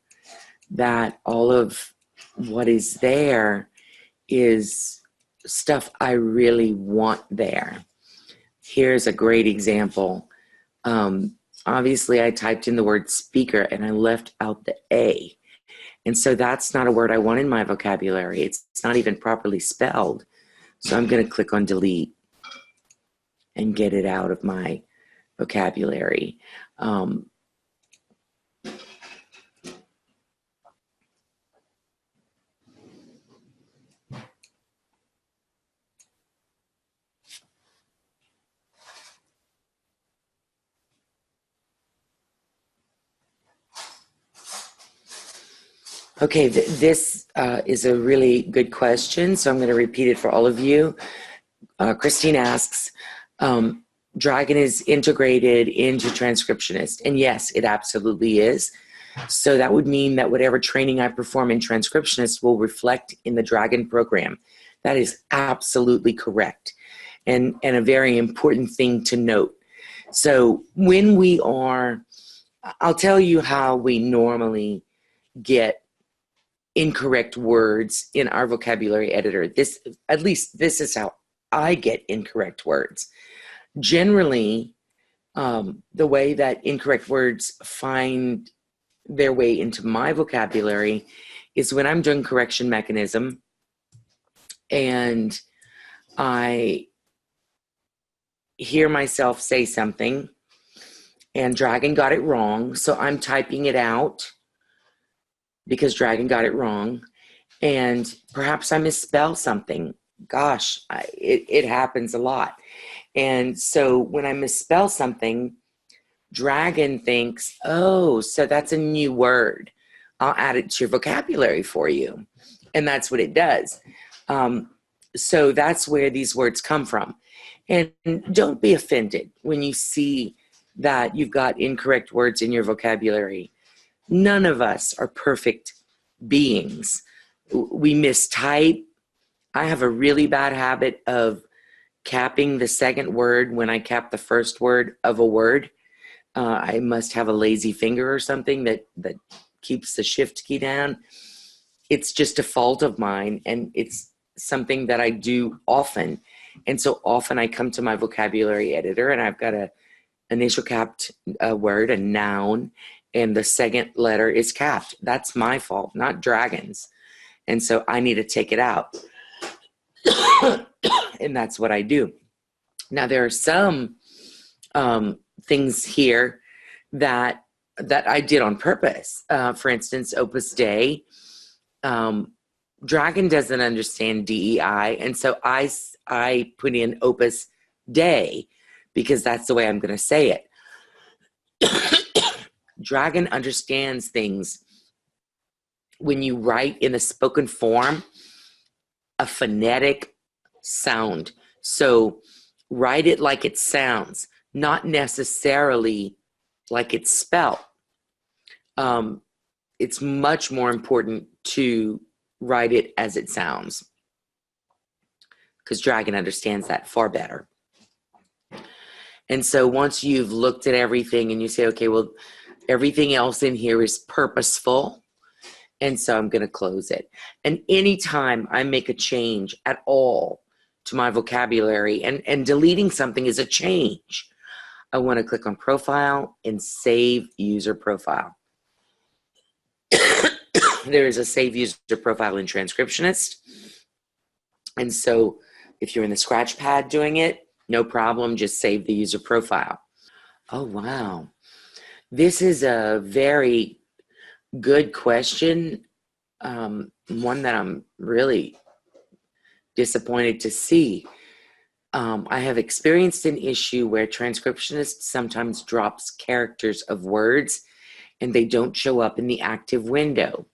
A: that all of what is there is stuff I really want there. Here's a great example. Obviously, I typed in the word speaker and I left out the A. And so that's not a word I want in my vocabulary. It's not even properly spelled. So I'm going to click on delete and get it out of my vocabulary. Okay, this is a really good question, so I'm going to repeat it for all of you. Christine asks, Dragon is integrated into Transcriptionist, and yes, it absolutely is. So that would mean that whatever training I perform in Transcriptionist will reflect in the Dragon program. That is absolutely correct, and a very important thing to note. So when we are, I'll tell you how we normally get incorrect words in our vocabulary editor. At least this is how I get incorrect words. Generally, the way that incorrect words find their way into my vocabulary is when I'm doing correction mechanism and I hear myself say something and Dragon got it wrong, so I'm typing it out because Dragon got it wrong, and perhaps I misspell something. Gosh, it happens a lot. And so when I misspell something, Dragon thinks, oh, so that's a new word. I'll add it to your vocabulary for you. And that's what it does. So that's where these words come from. And don't be offended when you see that you've got incorrect words in your vocabulary. None of us are perfect beings. We mistype. I have a really bad habit of capping the second word when I cap the first word of a word. I must have a lazy finger or something that keeps the shift key down. It's just a fault of mine, and it's something that I do often. And so often I come to my vocabulary editor and I've got a initial capped word, a noun, and the second letter is capped. That's my fault, not Dragon's. And so I need to take it out. And that's what I do. Now, there are some things here that I did on purpose. For instance, Opus Dei. Dragon doesn't understand DEI, and so I put in Opus Dei because that's the way I'm going to say it. Dragon understands things when you write in a spoken form, a phonetic sound. So write it like it sounds, not necessarily like it's spelled. It's much more important to write it as it sounds, because Dragon understands that far better. And so once you've looked at everything and you say, okay, well, everything else in here is purposeful, and so I'm going to close it. And anytime I make a change at all to my vocabulary, and deleting something is a change, I want to click on Profile and Save User Profile. There is a Save User Profile in Transcriptionist. And so if you're in the scratch pad doing it, no problem, just save the user profile. Oh, wow. This is a very good question, one that I'm really disappointed to see. I have experienced an issue where Transcriptionist sometimes drops characters of words and they don't show up in the active window.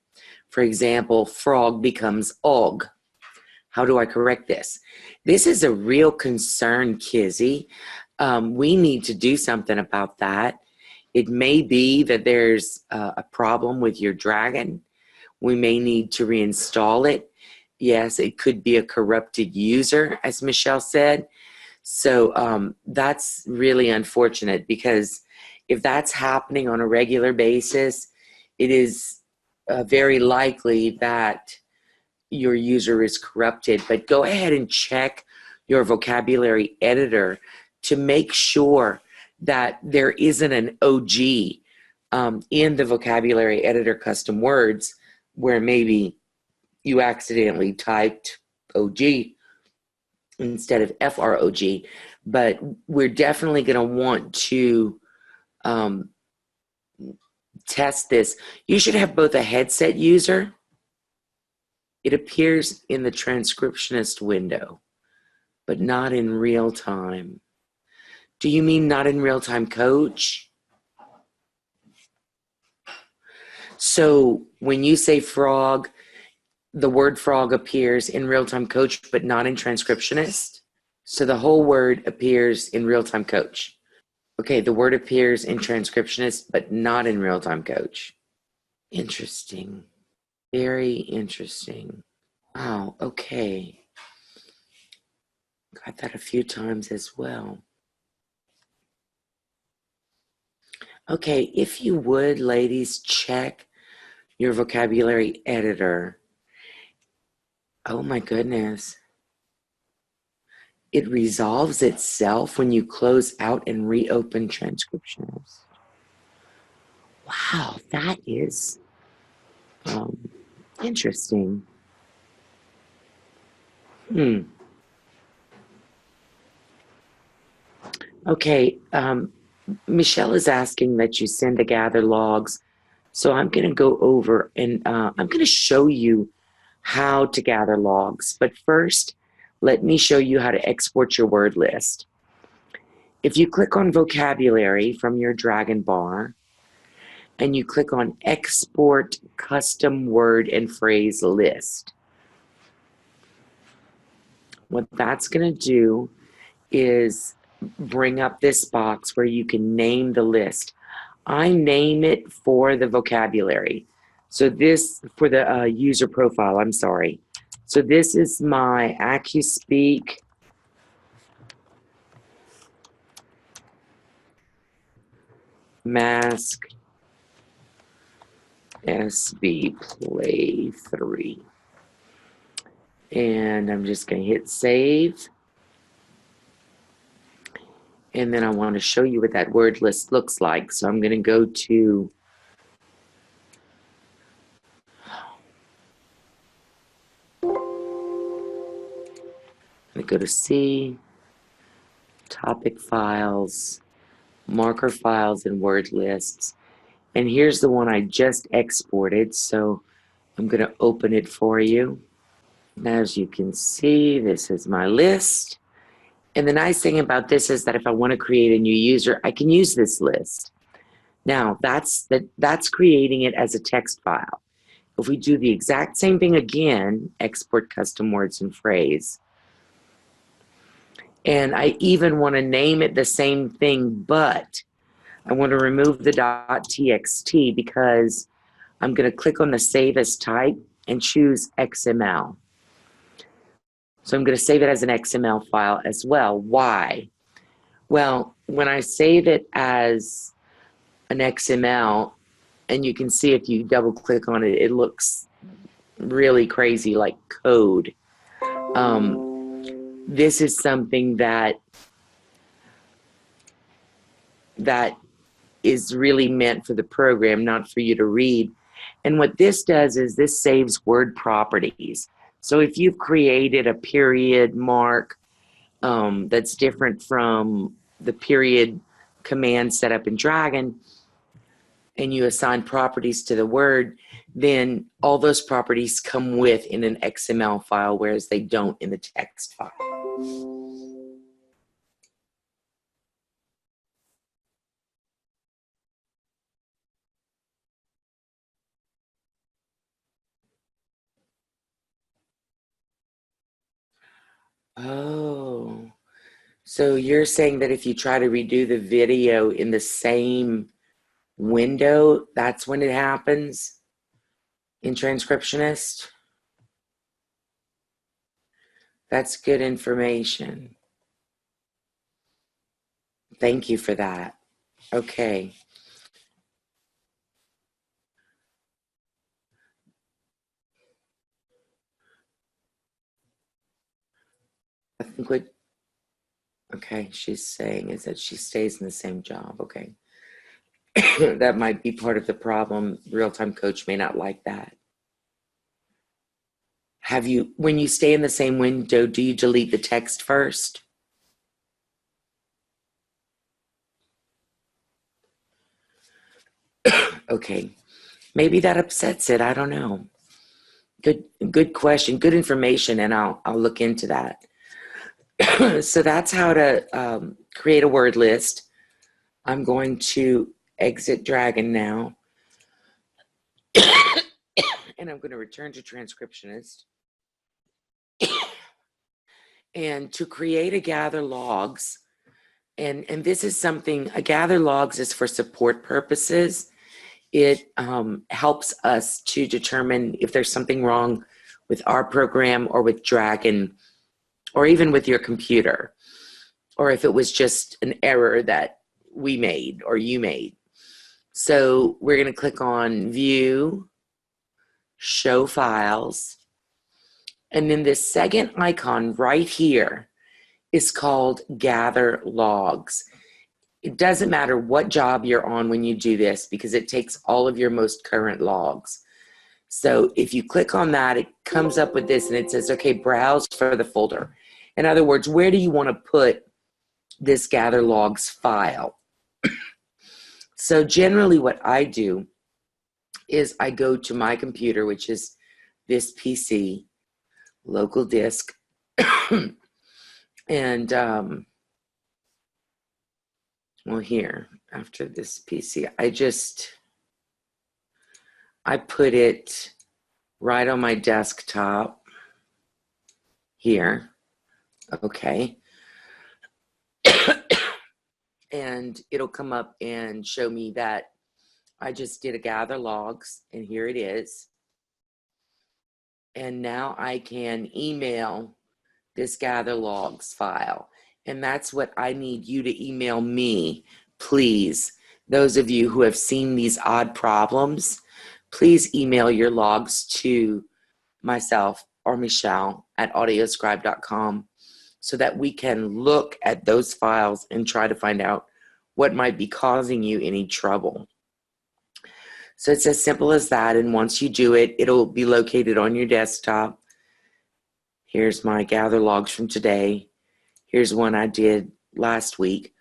A: For example, frog becomes og. How do I correct this? This is a real concern, Kizzy. We need to do something about that. It may be that there's a problem with your Dragon. We may need to reinstall it. Yes, it could be a corrupted user, as Michelle said. So that's really unfortunate, because if that's happening on a regular basis, it is very likely that your user is corrupted. But go ahead and check your vocabulary editor to make sure that there isn't an OG in the vocabulary editor custom words where maybe you accidentally typed OG instead of FROG. but we're definitely going to want to test this. You should have both a headset user. It appears in the transcriptionist window, but not in real time. Do you mean not in real time, coach? So when you say frog, the word frog appears in real time coach, but not in transcriptionist. So the whole word appears in real time coach. Okay, the word appears in transcriptionist, but not in real time coach. Interesting. Very interesting. Wow, okay. Got that a few times as well. Okay, if you would, ladies, check your vocabulary editor. Oh my goodness. It resolves itself when you close out and reopen Transcriptionist. Wow, that is interesting. Okay, Michelle is asking that you send the gather logs. So I'm going to go over and I'm going to show you how to gather logs. But first, let me show you how to export your word list. If you click on vocabulary from your Dragon bar and you click on export custom word and phrase list, what that's going to do is bring up this box where you can name the list. I name it for the vocabulary. So this, for the user profile, I'm sorry. So this is my AccuSpeak Mask SB Play 3. And I'm just going to hit save. And then I want to show you what that word list looks like. So I'm going to go to C, topic files, marker files, and word lists. And here's the one I just exported. So I'm going to open it for you. As you can see, this is my list. And the nice thing about this is that if I want to create a new user, I can use this list. Now, that's creating it as a text file. If we do the exact same thing again, export custom words and phrase, and I even want to name it the same thing, but I want to remove the .txt because I'm going to click on the save as type and choose XML. So I'm going to save it as an XML file as well. Why? Well, when I save it as an XML, and you can see if you double click on it, it looks really crazy like code. This is something that is really meant for the program, not for you to read. And what this does is this saves word properties. So if you've created a period mark that's different from the period command set up in Dragon, and you assign properties to the word, then all those properties come with in an XML file, whereas they don't in the text file. Oh, so you're saying that if you try to redo the video in the same window, that's when it happens in Transcriptionist? That's good information. Thank you for that. Okay. I think what, okay, she's saying is that she stays in the same job. Okay. That might be part of the problem. Real-time coach may not like that. Have you, when you stay in the same window, do you delete the text first? Okay. Maybe that upsets it. I don't know. Good question. Good information, and I'll look into that. So that's how to create a word list. I'm going to exit Dragon now. And I'm going to return to Transcriptionist. And to create a gather logs, and this is something, a gather logs is for support purposes. It helps us to determine if there's something wrong with our program or with Dragon, or even with your computer, or if it was just an error that we made or you made. So we're going to click on View, Show Files, and then this second icon right here is called Gather Logs. It doesn't matter what job you're on when you do this, because it takes all of your most current logs. So if you click on that, it comes up with this and it says, okay, browse for the folder. In other words, where do you want to put this Gather Logs file? So generally what I do is I go to my computer, which is this PC, local disk, and well, here, after this PC, I put it right on my desktop here. Okay. And it'll come up and show me that I just did a gather logs, and here it is. And now I can email this gather logs file. And that's what I need you to email me, please. Those of you who have seen these odd problems, please email your logs to myself or Michelle at audioscribe.com so that we can look at those files and try to find out what might be causing you any trouble. So it's as simple as that, and once you do it, it'll be located on your desktop. Here's my gather logs from today. Here's one I did last week.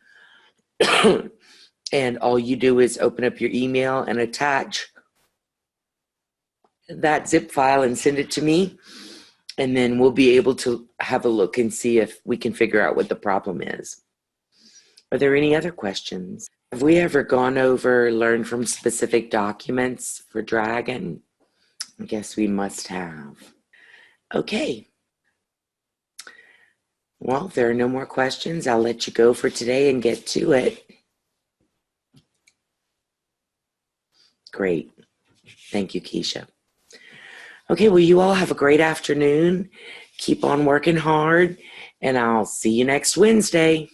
A: And all you do is open up your email and attach that zip file and send it to me, and then we'll be able to have a look and see if we can figure out what the problem is. Are there any other questions? Have we ever gone over, learned from specific documents for Dragon? I guess we must have. Okay. Well, if there are no more questions, I'll let you go for today and get to it. Great. Thank you, Keisha. Okay, well, you all have a great afternoon. Keep on working hard, and I'll see you next Wednesday.